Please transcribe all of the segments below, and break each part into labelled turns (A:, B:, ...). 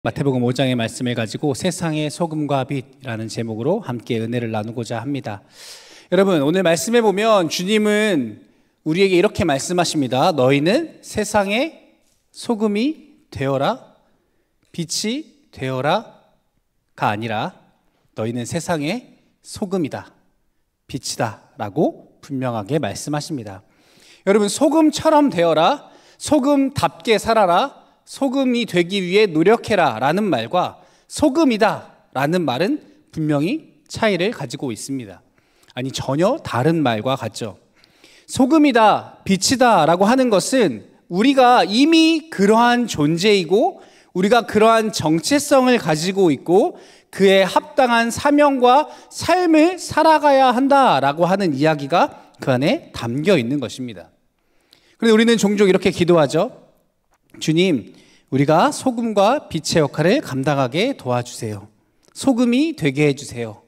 A: 마태복음 5장의 말씀을 가지고 세상의 소금과 빛이라는 제목으로 함께 은혜를 나누고자 합니다. 여러분, 오늘 말씀해 보면 주님은 우리에게 이렇게 말씀하십니다. 너희는 세상의 소금이 되어라, 빛이 되어라가 아니라 너희는 세상의 소금이다, 빛이다 라고 분명하게 말씀하십니다. 여러분, 소금처럼 되어라, 소금답게 살아라, 소금이 되기 위해 노력해라 라는 말과 소금이다 라는 말은 분명히 차이를 가지고 있습니다. 아니, 전혀 다른 말과 같죠. 소금이다, 빛이다 라고 하는 것은 우리가 이미 그러한 존재이고 우리가 그러한 정체성을 가지고 있고 그에 합당한 사명과 삶을 살아가야 한다라고 하는 이야기가 그 안에 담겨 있는 것입니다. 그런데 우리는 종종 이렇게 기도하죠. 주님, 우리가 소금과 빛의 역할을 감당하게 도와주세요. 소금이 되게 해주세요.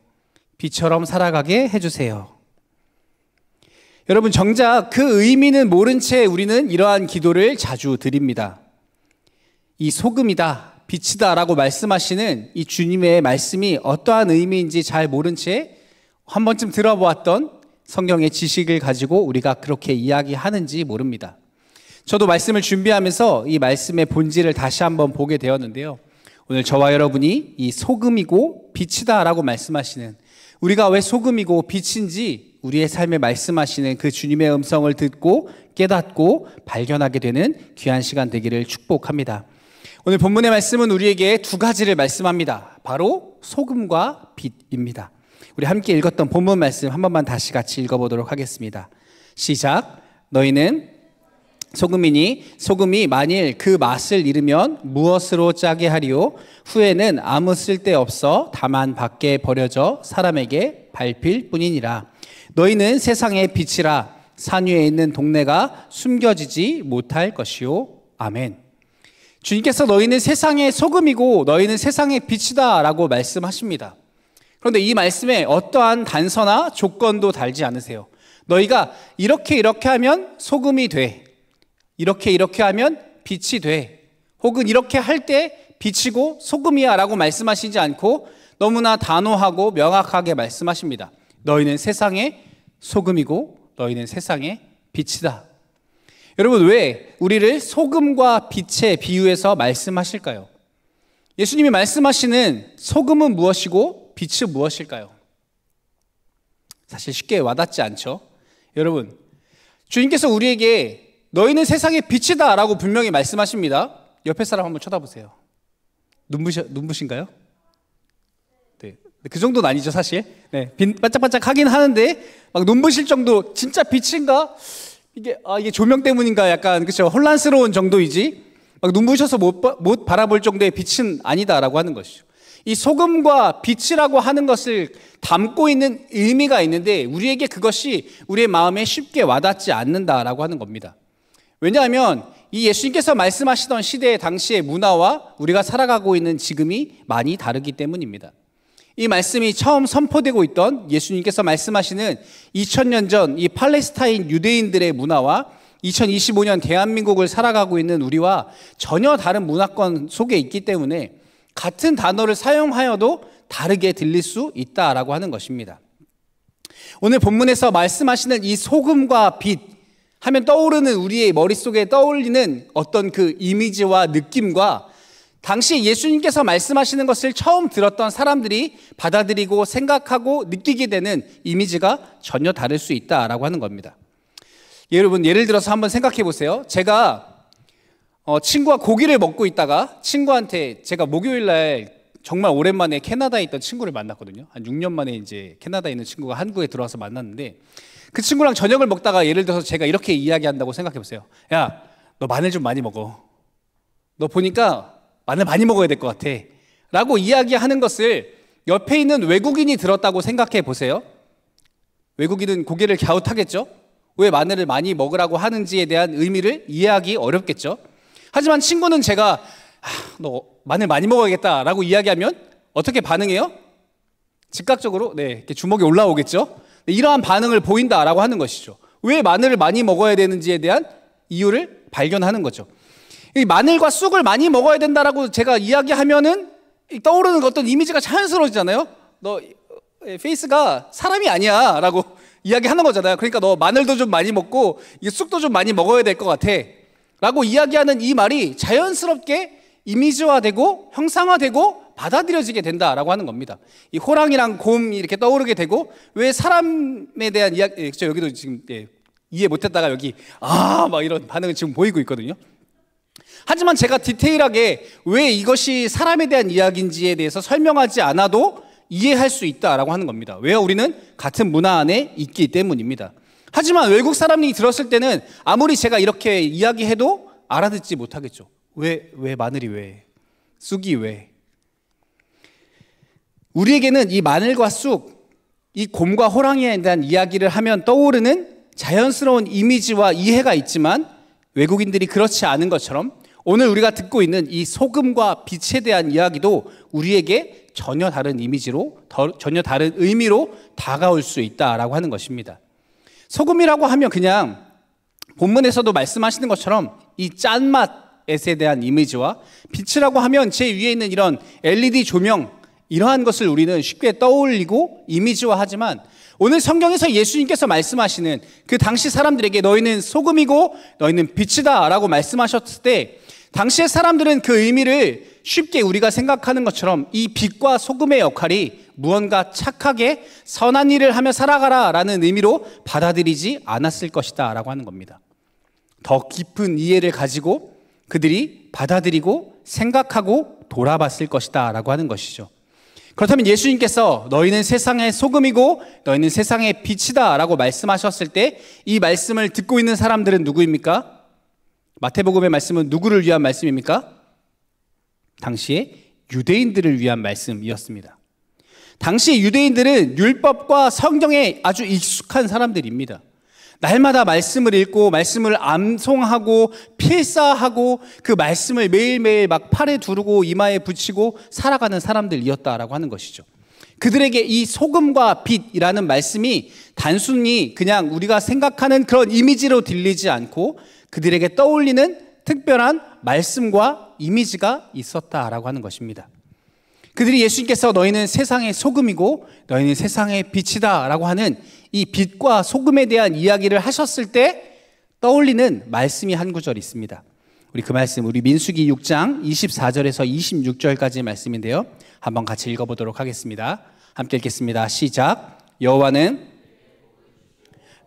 A: 빛처럼 살아가게 해주세요. 여러분, 정작 그 의미는 모른 채 우리는 이러한 기도를 자주 드립니다. 이 소금이다, 빛이다 라고 말씀하시는 이 주님의 말씀이 어떠한 의미인지 잘 모른 채 한 번쯤 들어보았던 성경의 지식을 가지고 우리가 그렇게 이야기하는지 모릅니다. 저도 말씀을 준비하면서 이 말씀의 본질을 다시 한번 보게 되었는데요. 오늘 저와 여러분이 이 소금이고 빛이다 라고 말씀하시는, 우리가 왜 소금이고 빛인지 우리의 삶에 말씀하시는 그 주님의 음성을 듣고 깨닫고 발견하게 되는 귀한 시간 되기를 축복합니다. 오늘 본문의 말씀은 우리에게 두 가지를 말씀합니다. 바로 소금과 빛입니다. 우리 함께 읽었던 본문 말씀 한 번만 다시 같이 읽어보도록 하겠습니다. 시작. 너희는 소금이니 소금이 만일 그 맛을 잃으면 무엇으로 짜게 하리요? 후에는 아무 쓸데없어 다만 밖에 버려져 사람에게 밟힐 뿐이니라. 너희는 세상의 빛이라. 산 위에 있는 동네가 숨겨지지 못할 것이요. 아멘. 주님께서 너희는 세상의 소금이고 너희는 세상의 빛이다 라고 말씀하십니다. 그런데 이 말씀에 어떠한 단서나 조건도 달지 않으세요. 너희가 이렇게 하면 소금이 돼, 이렇게 하면 빛이 돼, 혹은 이렇게 할 때 빛이고 소금이야 라고 말씀하시지 않고 너무나 단호하고 명확하게 말씀하십니다. 너희는 세상의 소금이고 너희는 세상의 빛이다. 여러분, 왜 우리를 소금과 빛에 비유해서 말씀하실까요? 예수님이 말씀하시는 소금은 무엇이고 빛은 무엇일까요? 사실 쉽게 와닿지 않죠. 여러분, 주님께서 우리에게 너희는 세상의 빛이다 라고 분명히 말씀하십니다. 옆에 사람 한번 쳐다보세요. 눈부신가요? 네, 그 정도는 아니죠 사실. 네, 반짝반짝 하긴 하는데 막 눈부실 정도, 진짜 빛인가? 이게 조명 때문인가? 약간 그렇죠, 혼란스러운 정도이지 막 눈부셔서 못 바라볼 정도의 빛은 아니다라고 하는 것이죠. 이 소금과 빛이라고 하는 것을 담고 있는 의미가 있는데 우리에게 그것이 우리의 마음에 쉽게 와닿지 않는다라고 하는 겁니다. 왜냐하면 이 예수님께서 말씀하시던 시대의 당시의 문화와 우리가 살아가고 있는 지금이 많이 다르기 때문입니다. 이 말씀이 처음 선포되고 있던 예수님께서 말씀하시는 2000년 전 이 팔레스타인 유대인들의 문화와 2025년 대한민국을 살아가고 있는 우리와 전혀 다른 문화권 속에 있기 때문에 같은 단어를 사용하여도 다르게 들릴 수 있다라고 하는 것입니다. 오늘 본문에서 말씀하시는 이 소금과 빛 하면 떠오르는, 우리의 머릿속에 떠올리는 어떤 그 이미지와 느낌과 당시 예수님께서 말씀하시는 것을 처음 들었던 사람들이 받아들이고 생각하고 느끼게 되는 이미지가 전혀 다를 수 있다라고 하는 겁니다. 여러분, 예를 들어서 한번 생각해 보세요. 제가 친구가 고기를 먹고 있다가 친구한테, 제가 목요일 날 정말 오랜만에 캐나다에 있던 친구를 만났거든요. 한 6년 만에 이제 캐나다에 있는 친구가 한국에 들어와서 만났는데 그 친구랑 저녁을 먹다가 예를 들어서 제가 이렇게 이야기한다고 생각해 보세요. 야, 너 마늘 좀 많이 먹어. 너 보니까 마늘 많이 먹어야 될 것 같아 라고 이야기하는 것을 옆에 있는 외국인이 들었다고 생각해 보세요. 외국인은 고개를 갸웃하겠죠. 왜 마늘을 많이 먹으라고 하는지에 대한 의미를 이해하기 어렵겠죠. 하지만 친구는 제가 너 마늘 많이 먹어야겠다 라고 이야기하면 어떻게 반응해요? 즉각적으로 이렇게 주먹이 올라오겠죠. 이러한 반응을 보인다라고 하는 것이죠. 왜 마늘을 많이 먹어야 되는지에 대한 이유를 발견하는 거죠. 이 마늘과 쑥을 많이 먹어야 된다라고 제가 이야기하면은 떠오르는 어떤 이미지가 자연스러워지잖아요. 너 페이스가 사람이 아니야 라고 이야기하는 거잖아요. 그러니까 너 마늘도 좀 많이 먹고 쑥도 좀 많이 먹어야 될 것 같아 라고 이야기하는 이 말이 자연스럽게 이미지화되고 형상화되고 받아들여지게 된다라고 하는 겁니다. 이 호랑이랑 곰이 이렇게 떠오르게 되고, 왜 사람에 대한 이야기, 여기도 지금 이해 못했다가 여기 막 이런 반응을 지금 보이고 있거든요. 하지만 제가 디테일하게 왜 이것이 사람에 대한 이야기인지에 대해서 설명하지 않아도 이해할 수 있다라고 하는 겁니다. 왜요? 우리는 같은 문화 안에 있기 때문입니다. 하지만 외국 사람이 들었을 때는 아무리 제가 이렇게 이야기해도 알아듣지 못하겠죠. 왜 마늘이 왜? 쑥이 왜? 우리에게는 이 마늘과 쑥, 이 곰과 호랑이에 대한 이야기를 하면 떠오르는 자연스러운 이미지와 이해가 있지만, 외국인들이 그렇지 않은 것처럼 오늘 우리가 듣고 있는 이 소금과 빛에 대한 이야기도 우리에게 전혀 다른 이미지로, 전혀 다른 의미로 다가올 수 있다라고 하는 것입니다. 소금이라고 하면 그냥 본문에서도 말씀하시는 것처럼 이 짠맛에 대한 이미지와, 빛이라고 하면 제 위에 있는 이런 LED 조명, 이러한 것을 우리는 쉽게 떠올리고 이미지화하지만, 오늘 성경에서 예수님께서 말씀하시는 그 당시 사람들에게 너희는 소금이고 너희는 빛이다 라고 말씀하셨을 때, 당시의 사람들은 그 의미를 쉽게 우리가 생각하는 것처럼 이 빛과 소금의 역할이 무언가 착하게 선한 일을 하며 살아가라 라는 의미로 받아들이지 않았을 것이다 라고 하는 겁니다. 더 깊은 이해를 가지고 그들이 받아들이고 생각하고 돌아봤을 것이다 라고 하는 것이죠. 그렇다면 예수님께서 너희는 세상의 소금이고 너희는 세상의 빛이다 라고 말씀하셨을 때, 이 말씀을 듣고 있는 사람들은 누구입니까? 마태복음의 말씀은 누구를 위한 말씀입니까? 당시에 유대인들을 위한 말씀이었습니다. 당시 유대인들은 율법과 성경에 아주 익숙한 사람들입니다. 날마다 말씀을 읽고 말씀을 암송하고 필사하고 그 말씀을 매일매일 막 팔에 두르고 이마에 붙이고 살아가는 사람들이었다라고 하는 것이죠. 그들에게 이 소금과 빛이라는 말씀이 단순히 그냥 우리가 생각하는 그런 이미지로 들리지 않고 그들에게 떠올리는 특별한 말씀과 이미지가 있었다라고 하는 것입니다. 그들이 예수님께서 너희는 세상의 소금이고 너희는 세상의 빛이다 라고 하는 이 빛과 소금에 대한 이야기를 하셨을 때 떠올리는 말씀이 한 구절 있습니다. 우리 그 말씀, 우리 민수기 6장 24절에서 26절까지의 말씀인데요, 한번 같이 읽어보도록 하겠습니다. 함께 읽겠습니다. 시작. 여호와는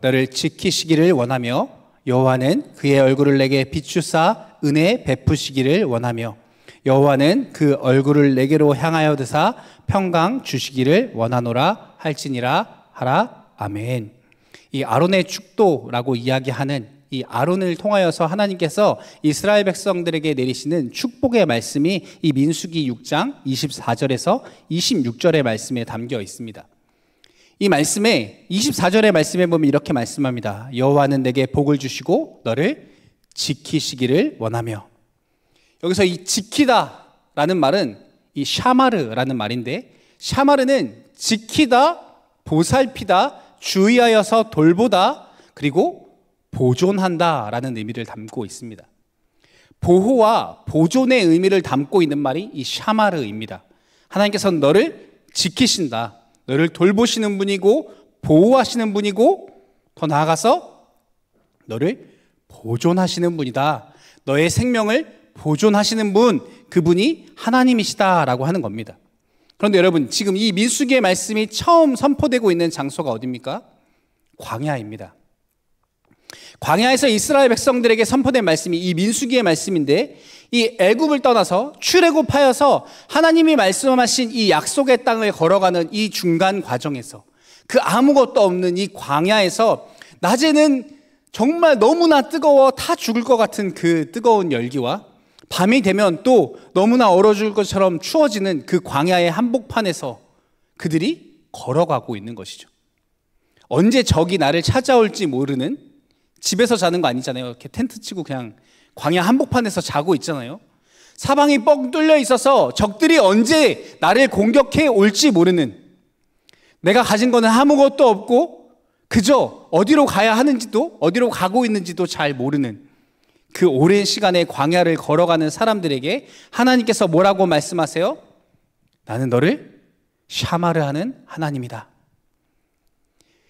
A: 너를 지키시기를 원하며 여호와는 그의 얼굴을 내게 비추사 은혜 베푸시기를 원하며 여호와는 그 얼굴을 내게로 향하여 드사 평강 주시기를 원하노라 할지니라 하라. 아멘. 이 아론의 축도라고 이야기하는 이 아론을 통하여서 하나님께서 이스라엘 백성들에게 내리시는 축복의 말씀이 이 민수기 6장 24절에서 26절의 말씀에 담겨 있습니다. 이 말씀에 24절의 말씀에 보면 이렇게 말씀합니다. 여호와는 내게 복을 주시고 너를 지키시기를 원하며. 여기서 이 지키다라는 말은 이 샤마르라는 말인데, 샤마르는 지키다, 보살피다, 주의하여서 돌보다, 그리고 보존한다라는 의미를 담고 있습니다. 보호와 보존의 의미를 담고 있는 말이 이 샤마르입니다. 하나님께서는 너를 지키신다, 너를 돌보시는 분이고 보호하시는 분이고 더 나아가서 너를 보존하시는 분이다. 너의 생명을 보존하시는 분, 그분이 하나님이시다라고 하는 겁니다. 그런데 여러분, 지금 이 민수기의 말씀이 처음 선포되고 있는 장소가 어디입니까? 광야입니다. 광야에서 이스라엘 백성들에게 선포된 말씀이 이 민수기의 말씀인데, 이 애굽을 떠나서 출애굽하여서 하나님이 말씀하신 이 약속의 땅을 걸어가는 이 중간 과정에서, 그 아무것도 없는 이 광야에서 낮에는 정말 너무나 뜨거워 타 죽을 것 같은 그 뜨거운 열기와 밤이 되면 또 너무나 얼어 죽을 것처럼 추워지는 그 광야의 한복판에서 그들이 걸어가고 있는 것이죠. 언제 적이 나를 찾아올지 모르는, 집에서 자는 거 아니잖아요. 이렇게 텐트 치고 그냥 광야 한복판에서 자고 있잖아요. 사방이 뻥 뚫려 있어서 적들이 언제 나를 공격해 올지 모르는, 내가 가진 거는 아무것도 없고 그저 어디로 가야 하는지도, 어디로 가고 있는지도 잘 모르는 그 오랜 시간의 광야를 걸어가는 사람들에게 하나님께서 뭐라고 말씀하세요? 나는 너를 샤마르하는 하나님이다.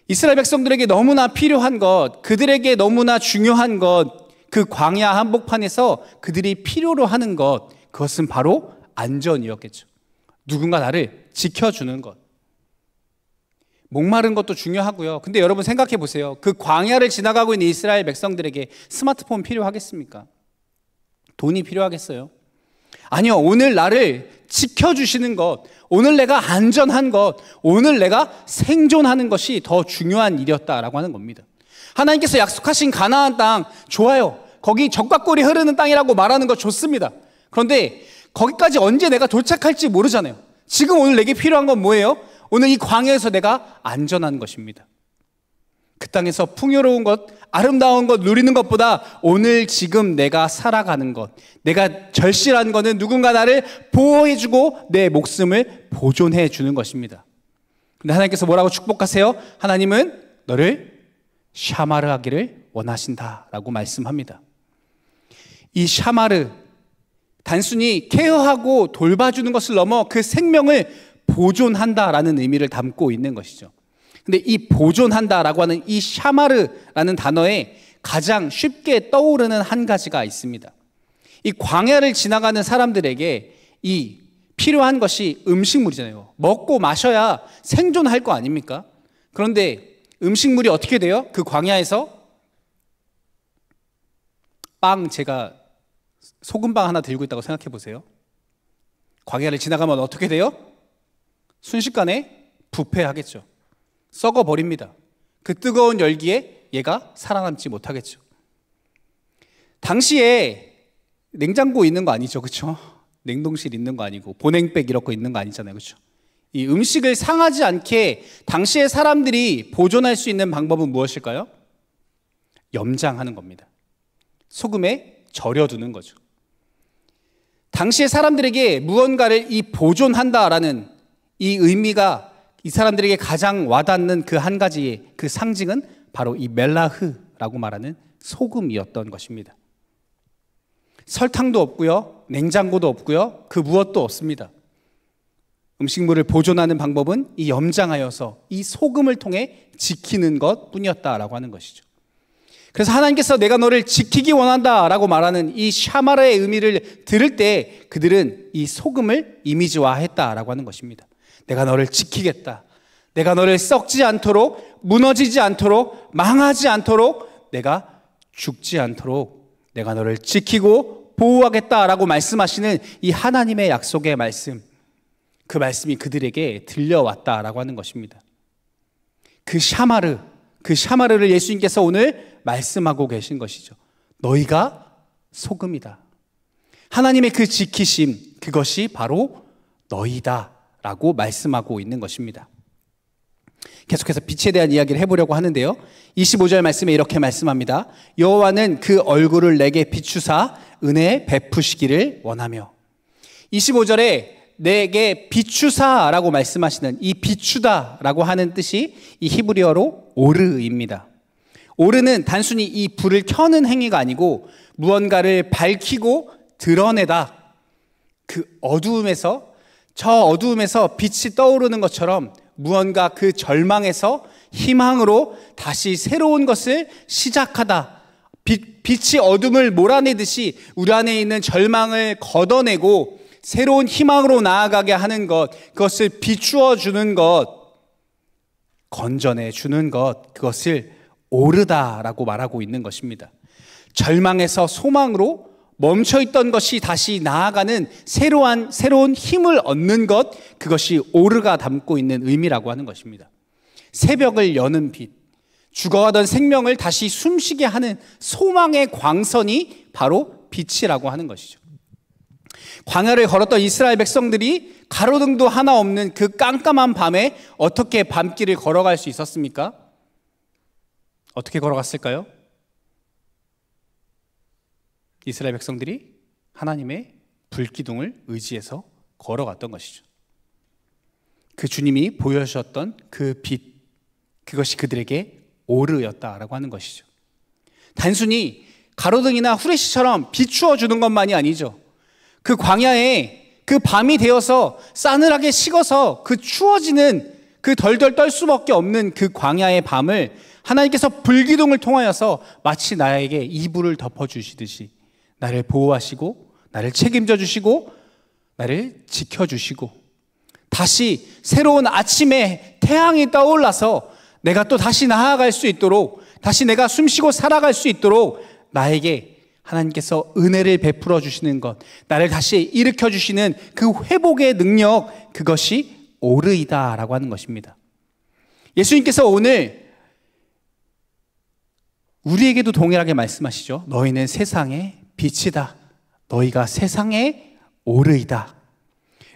A: 이스라엘 백성들에게 너무나 필요한 것, 그들에게 너무나 중요한 것, 그 광야 한복판에서 그들이 필요로 하는 것, 그것은 바로 안전이었겠죠. 누군가 나를 지켜주는 것. 목마른 것도 중요하고요. 근데 여러분 생각해 보세요. 그 광야를 지나가고 있는 이스라엘 백성들에게 스마트폰 필요하겠습니까? 돈이 필요하겠어요? 아니요. 오늘 나를 지켜주시는 것, 오늘 내가 안전한 것, 오늘 내가 생존하는 것이 더 중요한 일이었다라고 하는 겁니다. 하나님께서 약속하신 가나안 땅 좋아요. 거기 젖과 꿀이 흐르는 땅이라고 말하는 거 좋습니다. 그런데 거기까지 언제 내가 도착할지 모르잖아요. 지금 오늘 내게 필요한 건 뭐예요? 오늘 이 광야에서 내가 안전한 것입니다. 그 땅에서 풍요로운 것, 아름다운 것 누리는 것보다 오늘 지금 내가 살아가는 것, 내가 절실한 것은 누군가 나를 보호해주고 내 목숨을 보존해 주는 것입니다. 근데 하나님께서 뭐라고 축복하세요? 하나님은 너를 샤마르 하기를 원하신다라고 말씀합니다. 이 샤마르, 단순히 케어하고 돌봐주는 것을 넘어 그 생명을 보존한다라는 의미를 담고 있는 것이죠. 근데 이 보존한다라고 하는 이 샤마르라는 단어에 가장 쉽게 떠오르는 한 가지가 있습니다. 이 광야를 지나가는 사람들에게 이 필요한 것이 음식물이잖아요. 먹고 마셔야 생존할 거 아닙니까? 그런데 음식물이 어떻게 돼요? 그 광야에서 제가 소금빵 하나 들고 있다고 생각해 보세요. 광야를 지나가면 어떻게 돼요? 순식간에 부패하겠죠. 썩어버립니다. 그 뜨거운 열기에 얘가 살아남지 못하겠죠. 당시에 냉장고 있는 거 아니죠, 그렇죠? 냉동실 있는 거 아니고 보냉백 이렇게 있는 거 아니잖아요, 그렇죠? 이 음식을 상하지 않게 당시의 사람들이 보존할 수 있는 방법은 무엇일까요? 염장하는 겁니다. 소금에 절여두는 거죠. 당시의 사람들에게 무언가를 이 보존한다라는 이 의미가 이 사람들에게 가장 와닿는 그 한 가지의 그 상징은 바로 이 멜라흐라고 말하는 소금이었던 것입니다. 설탕도 없고요, 냉장고도 없고요, 그 무엇도 없습니다. 음식물을 보존하는 방법은 이 염장하여서 이 소금을 통해 지키는 것 뿐이었다라고 하는 것이죠. 그래서 하나님께서 내가 너를 지키기 원한다라고 말하는 이 샤마르의 의미를 들을 때 그들은 이 소금을 이미지화했다라고 하는 것입니다. 내가 너를 지키겠다. 내가 너를 썩지 않도록, 무너지지 않도록, 망하지 않도록, 내가 죽지 않도록 내가 너를 지키고 보호하겠다라고 말씀하시는 이 하나님의 약속의 말씀, 그 말씀이 그들에게 들려왔다라고 하는 것입니다. 그 샤마르를 예수님께서 오늘 말씀하고 계신 것이죠. 너희가 소금이다. 하나님의 그 지키심, 그것이 바로 너희다 라고 말씀하고 있는 것입니다. 계속해서 빛에 대한 이야기를 해보려고 하는데요, 25절 말씀에 이렇게 말씀합니다. 여호와는 그 얼굴을 내게 비추사 은혜 베푸시기를 원하며. 25절에 내게 비추사라고 말씀하시는 이 비추다라고 하는 뜻이 이 히브리어로 오르입니다. 오르는 단순히 이 불을 켜는 행위가 아니고 무언가를 밝히고 드러내다. 그 어두움에서, 저 어두움에서 빛이 떠오르는 것처럼 무언가 그 절망에서 희망으로 다시 새로운 것을 시작하다. 빛이 어둠을 몰아내듯이 우리 안에 있는 절망을 걷어내고 새로운 희망으로 나아가게 하는 것, 그것을 비추어 주는 것, 건져내 주는 것, 그것을 오르다라고 말하고 있는 것입니다. 절망에서 소망으로 멈춰있던 것이 다시 나아가는 새로운 힘을 얻는 것, 그것이 오르가 담고 있는 의미라고 하는 것입니다. 새벽을 여는 빛, 죽어가던 생명을 다시 숨쉬게 하는 소망의 광선이 바로 빛이라고 하는 것이죠. 광야를 걸었던 이스라엘 백성들이 가로등도 하나 없는 그 깜깜한 밤에 어떻게 밤길을 걸어갈 수 있었습니까? 어떻게 걸어갔을까요? 이스라엘 백성들이 하나님의 불기둥을 의지해서 걸어갔던 것이죠. 그 주님이 보여주셨던 그 빛, 그것이 그들에게 오르였다라고 하는 것이죠. 단순히 가로등이나 후레쉬처럼 비추어 주는 것만이 아니죠. 그 광야에 그 밤이 되어서 싸늘하게 식어서 그 추워지는 그 덜덜 떨 수밖에 없는 그 광야의 밤을 하나님께서 불기둥을 통하여서 마치 나에게 이불을 덮어주시듯이 나를 보호하시고 나를 책임져 주시고 나를 지켜주시고 다시 새로운 아침에 태양이 떠올라서 내가 또 다시 나아갈 수 있도록, 다시 내가 숨쉬고 살아갈 수 있도록 나에게 하나님께서 은혜를 베풀어 주시는 것, 나를 다시 일으켜 주시는 그 회복의 능력, 그것이 오르이다라고 하는 것입니다. 예수님께서 오늘 우리에게도 동일하게 말씀하시죠. 너희는 세상의 빛이다. 너희가 세상의 오르이다.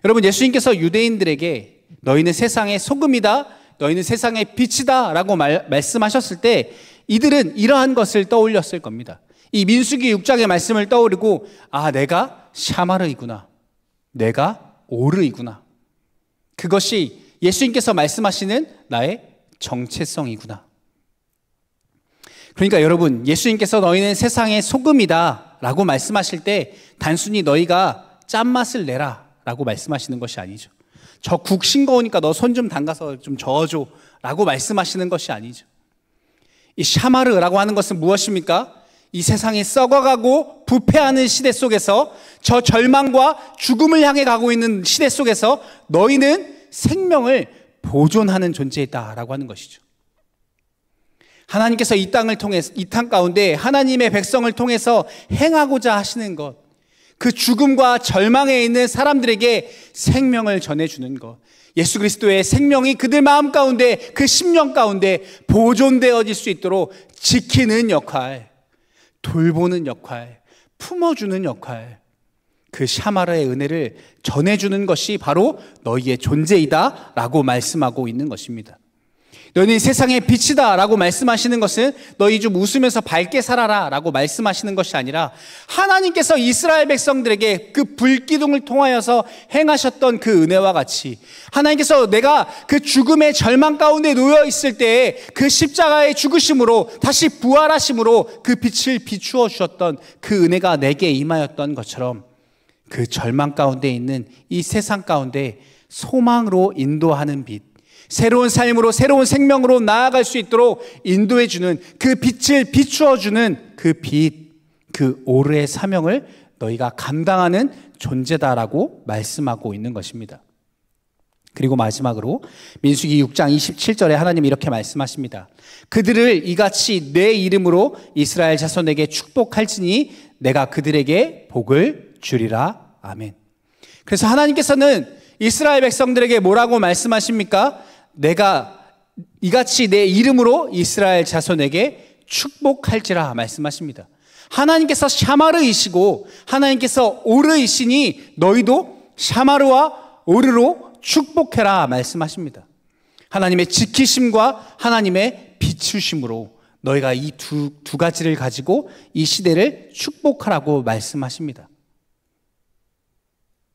A: 여러분, 예수님께서 유대인들에게 너희는 세상의 소금이다, 너희는 세상의 빛이다 라고 말씀하셨을 때 이들은 이러한 것을 떠올렸을 겁니다. 이 민수기 6장의 말씀을 떠오르고, 아, 내가 샤마르이구나, 내가 오르이구나, 그것이 예수님께서 말씀하시는 나의 정체성이구나. 그러니까 여러분, 예수님께서 너희는 세상의 소금이다 라고 말씀하실 때 단순히 너희가 짠맛을 내라 라고 말씀하시는 것이 아니죠. 저 국 싱거우니까 너 손 좀 담가서 좀 저어줘 라고 말씀하시는 것이 아니죠. 이 샤마르라고 하는 것은 무엇입니까? 이 세상이 썩어가고 부패하는 시대 속에서, 저 절망과 죽음을 향해 가고 있는 시대 속에서 너희는 생명을 보존하는 존재이다라고 하는 것이죠. 하나님께서 이 땅을 통해서, 이 땅 가운데 하나님의 백성을 통해서 행하고자 하시는 것, 그 죽음과 절망에 있는 사람들에게 생명을 전해주는 것, 예수 그리스도의 생명이 그들 마음 가운데, 그 심령 가운데 보존되어질 수 있도록 지키는 역할, 돌보는 역할, 품어주는 역할, 그 샤마르의 은혜를 전해주는 것이 바로 너희의 존재이다 라고 말씀하고 있는 것입니다. 너희는 세상의 빛이다 라고 말씀하시는 것은 너희 좀 웃으면서 밝게 살아라 라고 말씀하시는 것이 아니라, 하나님께서 이스라엘 백성들에게 그 불기둥을 통하여서 행하셨던 그 은혜와 같이, 하나님께서 내가 그 죽음의 절망 가운데 놓여 있을 때에 그 십자가의 죽으심으로 다시 부활하심으로 그 빛을 비추어 주셨던 그 은혜가 내게 임하였던 것처럼, 그 절망 가운데 있는 이 세상 가운데 소망으로 인도하는 빛, 새로운 삶으로, 새로운 생명으로 나아갈 수 있도록 인도해주는 그 빛을 비추어주는 그 빛, 그 오르의 사명을 너희가 감당하는 존재다라고 말씀하고 있는 것입니다. 그리고 마지막으로 민수기 6장 27절에 하나님이 이렇게 말씀하십니다. 그들을 이같이 내 이름으로 이스라엘 자손에게 축복할지니 내가 그들에게 복을 주리라. 아멘. 그래서 하나님께서는 이스라엘 백성들에게 뭐라고 말씀하십니까? 내가 이같이 내 이름으로 이스라엘 자손에게 축복할지라 말씀하십니다. 하나님께서 샤마르이시고 하나님께서 오르이시니 너희도 샤마르와 오르로 축복해라 말씀하십니다. 하나님의 지키심과 하나님의 비추심으로 너희가 이 두 가지를 가지고 이 시대를 축복하라고 말씀하십니다.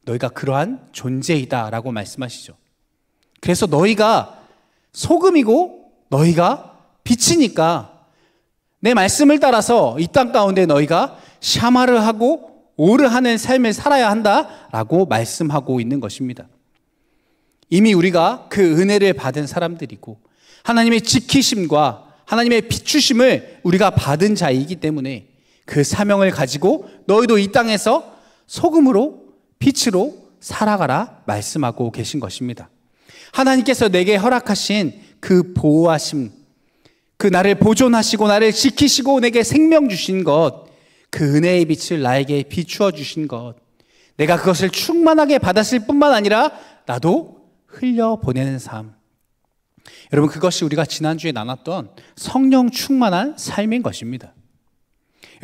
A: 너희가 그러한 존재이다라고 말씀하시죠. 그래서 너희가 소금이고 너희가 빛이니까 내 말씀을 따라서 이 땅 가운데 너희가 샤마르하고 오르하는 삶을 살아야 한다라고 말씀하고 있는 것입니다. 이미 우리가 그 은혜를 받은 사람들이고 하나님의 지키심과 하나님의 비추심을 우리가 받은 자이기 때문에 그 사명을 가지고 너희도 이 땅에서 소금으로 빛으로 살아가라 말씀하고 계신 것입니다. 하나님께서 내게 허락하신 그 보호하심, 그 나를 보존하시고 나를 지키시고 내게 생명 주신 것, 그 은혜의 빛을 나에게 비추어 주신 것, 내가 그것을 충만하게 받았을 뿐만 아니라 나도 흘려보내는 삶. 여러분, 그것이 우리가 지난주에 나눴던 성령 충만한 삶인 것입니다.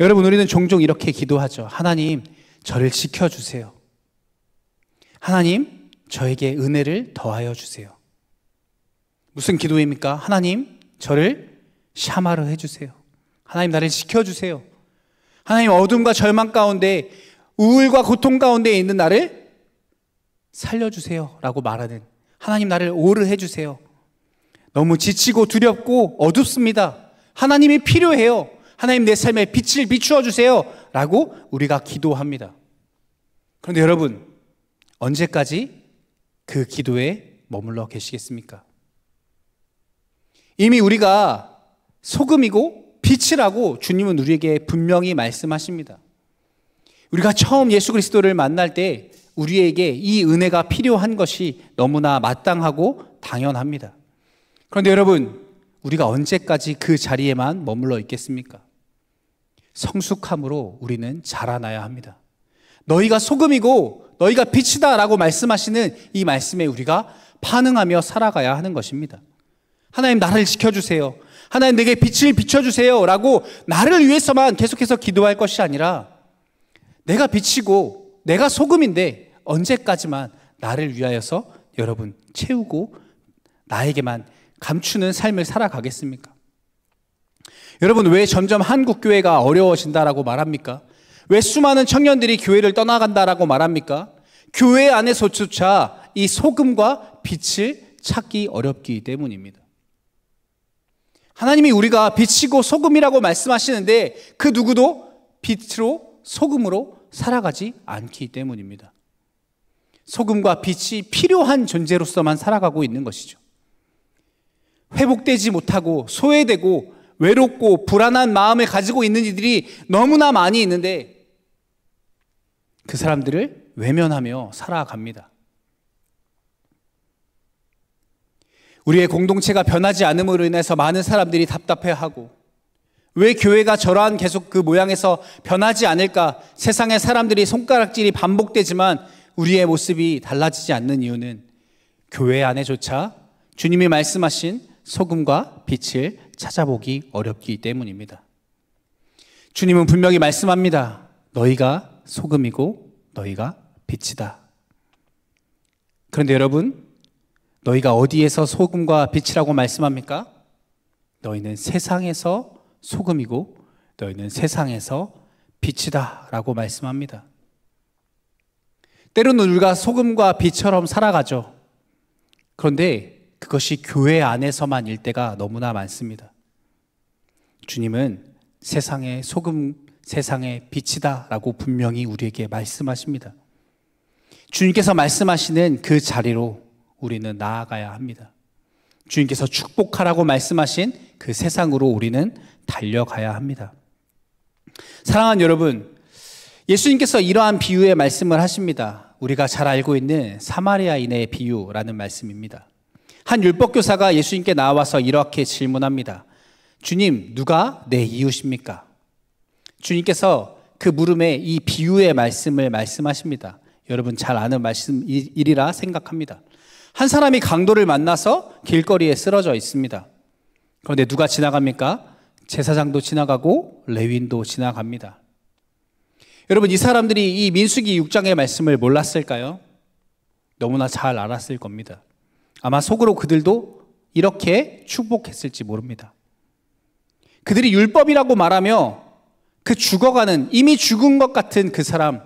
A: 여러분, 우리는 종종 이렇게 기도하죠. 하나님, 저를 지켜주세요. 하나님, 저에게 은혜를 더하여 주세요. 무슨 기도입니까? 하나님, 저를 샤마르 해주세요. 하나님, 나를 지켜주세요. 하나님, 어둠과 절망 가운데, 우울과 고통 가운데 있는 나를 살려주세요 라고 말하는, 하나님, 나를 오르 해주세요. 너무 지치고 두렵고 어둡습니다. 하나님이 필요해요. 하나님 내 삶에 빛을 비추어 주세요 라고 우리가 기도합니다. 그런데 여러분, 언제까지 그 기도에 머물러 계시겠습니까? 이미 우리가 소금이고 빛이라고 주님은 우리에게 분명히 말씀하십니다. 우리가 처음 예수 그리스도를 만날 때 우리에게 이 은혜가 필요한 것이 너무나 마땅하고 당연합니다. 그런데 여러분, 우리가 언제까지 그 자리에만 머물러 있겠습니까? 성숙함으로 우리는 자라나야 합니다. 너희가 소금이고 너희가 빛이다 라고 말씀하시는 이 말씀에 우리가 반응하며 살아가야 하는 것입니다. 하나님 나를 지켜주세요. 하나님 내게 빛을 비춰주세요 라고 나를 위해서만 계속해서 기도할 것이 아니라 내가 빛이고 내가 소금인데 언제까지만 나를 위하여서 여러분 채우고 나에게만 감추는 삶을 살아가겠습니까? 여러분, 왜 점점 한국 교회가 어려워진다라고 말합니까? 왜 수많은 청년들이 교회를 떠나간다라고 말합니까? 교회 안에서조차 이 소금과 빛을 찾기 어렵기 때문입니다. 하나님이 우리가 빛이고 소금이라고 말씀하시는데 그 누구도 빛으로 소금으로 살아가지 않기 때문입니다. 소금과 빛이 필요한 존재로서만 살아가고 있는 것이죠. 회복되지 못하고 소외되고 외롭고 불안한 마음을 가지고 있는 이들이 너무나 많이 있는데 그 사람들을 외면하며 살아갑니다. 우리의 공동체가 변하지 않음으로 인해서 많은 사람들이 답답해하고 왜 교회가 저러한 계속 그 모양에서 변하지 않을까? 세상의 사람들이 손가락질이 반복되지만 우리의 모습이 달라지지 않는 이유는 교회 안에조차 주님이 말씀하신 소금과 빛을 찾아보기 어렵기 때문입니다. 주님은 분명히 말씀합니다. 너희가 소금이고 너희가 빛이다. 그런데 여러분, 너희가 어디에서 소금과 빛이라고 말씀합니까? 너희는 세상에서 소금이고 너희는 세상에서 빛이다 라고 말씀합니다. 때로는 우리가 소금과 빛처럼 살아가죠. 그런데 그것이 교회 안에서만 일 때가 너무나 많습니다. 주님은 세상의 소금, 세상의 빛이다 라고 분명히 우리에게 말씀하십니다. 주님께서 말씀하시는 그 자리로 우리는 나아가야 합니다. 주님께서 축복하라고 말씀하신 그 세상으로 우리는 달려가야 합니다. 사랑하는 여러분, 예수님께서 이러한 비유의 말씀을 하십니다. 우리가 잘 알고 있는 사마리아인의 비유라는 말씀입니다. 한 율법교사가 예수님께 나와서 이렇게 질문합니다. 주님, 누가 내 이웃입니까? 주님께서 그 물음에 이 비유의 말씀을 말씀하십니다. 여러분 잘 아는 말씀이리라 생각합니다. 한 사람이 강도를 만나서 길거리에 쓰러져 있습니다. 그런데 누가 지나갑니까? 제사장도 지나가고 레위인도 지나갑니다. 여러분, 이 사람들이 이 민수기 6장의 말씀을 몰랐을까요? 너무나 잘 알았을 겁니다. 아마 속으로 그들도 이렇게 축복했을지 모릅니다. 그들이 율법이라고 말하며 그 죽어가는, 이미 죽은 것 같은 그 사람,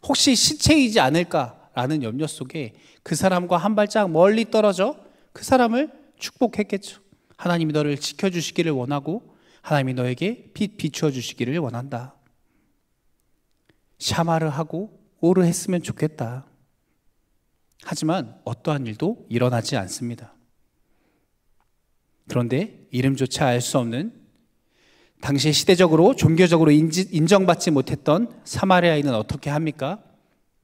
A: 혹시 시체이지 않을까라는 염려 속에 그 사람과 한 발짝 멀리 떨어져 그 사람을 축복했겠죠. 하나님이 너를 지켜주시기를 원하고 하나님이 너에게 빛 비추어 주시기를 원한다. 샤마를 하고 오르 했으면 좋겠다. 하지만 어떠한 일도 일어나지 않습니다. 그런데 이름조차 알 수 없는, 당시에 시대적으로 종교적으로 인정받지 못했던 사마리아인은 어떻게 합니까?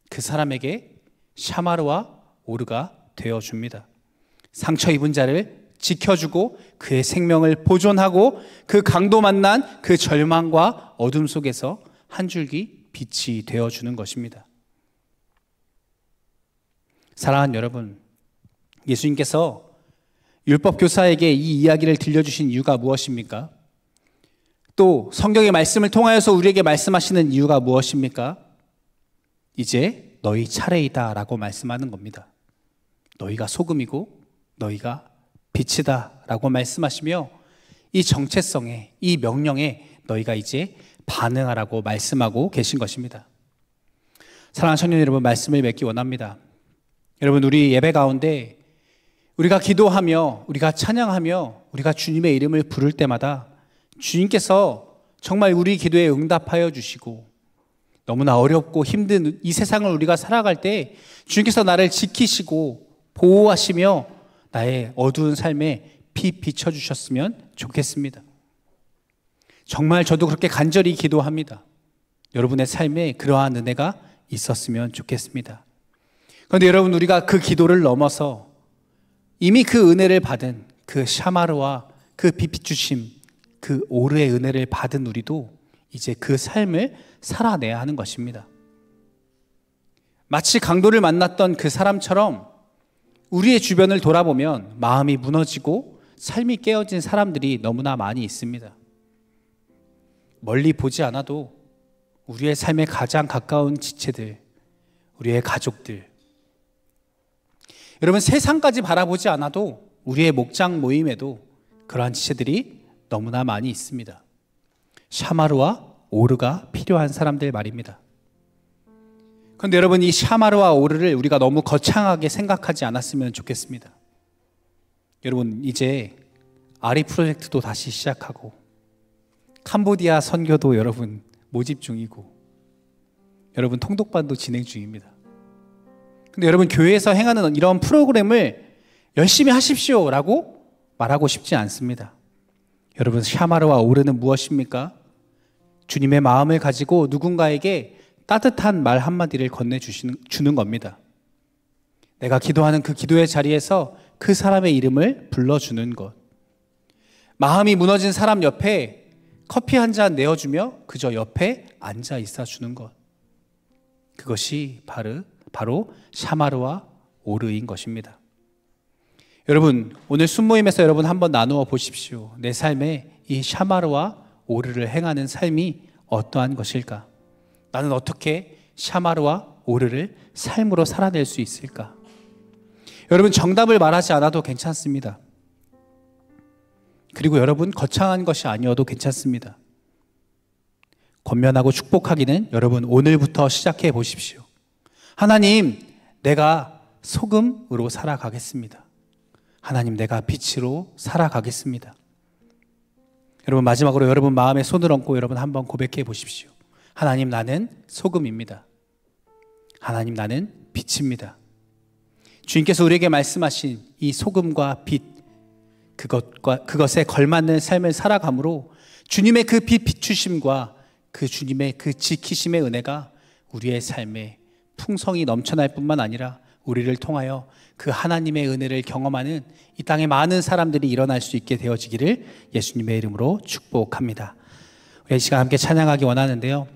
A: 그 사람에게 샤마르와 오르가 되어줍니다. 상처 입은 자를 지켜주고 그의 생명을 보존하고 그 강도 만난 그 절망과 어둠 속에서 한 줄기 빛이 되어주는 것입니다. 사랑하는 여러분, 예수님께서 율법 교사에게 이 이야기를 들려주신 이유가 무엇입니까? 또 성경의 말씀을 통하여서 우리에게 말씀하시는 이유가 무엇입니까? 이제 너희 차례이다 라고 말씀하는 겁니다. 너희가 소금이고 너희가 빛이다 라고 말씀하시며 이 정체성에, 이 명령에 너희가 이제 반응하라고 말씀하고 계신 것입니다. 사랑하는 청년 여러분, 말씀을 맺기 원합니다. 여러분, 우리 예배 가운데 우리가 기도하며 우리가 찬양하며 우리가 주님의 이름을 부를 때마다 주님께서 정말 우리 기도에 응답하여 주시고 너무나 어렵고 힘든 이 세상을 우리가 살아갈 때 주님께서 나를 지키시고 보호하시며 나의 어두운 삶에 빛 비춰주셨으면 좋겠습니다. 정말 저도 그렇게 간절히 기도합니다. 여러분의 삶에 그러한 은혜가 있었으면 좋겠습니다. 그런데 여러분, 우리가 그 기도를 넘어서 이미 그 은혜를 받은 그 샤마르와 그 빛 비추심, 그 오르의 은혜를 받은 우리도 이제 그 삶을 살아내야 하는 것입니다. 마치 강도를 만났던 그 사람처럼 우리의 주변을 돌아보면 마음이 무너지고 삶이 깨어진 사람들이 너무나 많이 있습니다. 멀리 보지 않아도 우리의 삶에 가장 가까운 지체들, 우리의 가족들, 여러분, 세상까지 바라보지 않아도 우리의 목장 모임에도 그러한 지체들이 너무나 많이 있습니다. 샤마르와 오르가 필요한 사람들 말입니다. 그런데 여러분, 이 샤마르와 오르를 우리가 너무 거창하게 생각하지 않았으면 좋겠습니다. 여러분, 이제 아리 프로젝트도 다시 시작하고 캄보디아 선교도 여러분 모집 중이고 여러분 통독반도 진행 중입니다. 근데 여러분, 교회에서 행하는 이런 프로그램을 열심히 하십시오라고 말하고 싶지 않습니다. 여러분, 샤마르와 오르는 무엇입니까? 주님의 마음을 가지고 누군가에게 따뜻한 말 한마디를 건네주는 겁니다. 내가 기도하는 그 기도의 자리에서 그 사람의 이름을 불러주는 것. 마음이 무너진 사람 옆에 커피 한 잔 내어주며 그저 옆에 앉아 있어주는 것. 그것이 바로 샤마르와 오르인 것입니다. 여러분, 오늘 순모임에서 여러분 한번 나누어 보십시오. 내 삶에 이 샤마르와 오르를 행하는 삶이 어떠한 것일까? 나는 어떻게 샤마르와 오르를 삶으로 살아낼 수 있을까? 여러분, 정답을 말하지 않아도 괜찮습니다. 그리고 여러분, 거창한 것이 아니어도 괜찮습니다. 권면하고 축복하기는 여러분 오늘부터 시작해 보십시오. 하나님, 내가 소금으로 살아가겠습니다. 하나님, 내가 빛으로 살아가겠습니다. 여러분, 마지막으로 여러분 마음에 손을 얹고 여러분 한번 고백해 보십시오. 하나님, 나는 소금입니다. 하나님, 나는 빛입니다. 주님께서 우리에게 말씀하신 이 소금과 빛, 그것에 걸맞는 삶을 살아감으로 주님의 그 빛 비추심과 그 주님의 그 지키심의 은혜가 우리의 삶에 풍성이 넘쳐날 뿐만 아니라 우리를 통하여 그 하나님의 은혜를 경험하는 이 땅의 많은 사람들이 일어날 수 있게 되어지기를 예수님의 이름으로 축복합니다. 우리 이 시간 함께 찬양하기 원하는데요.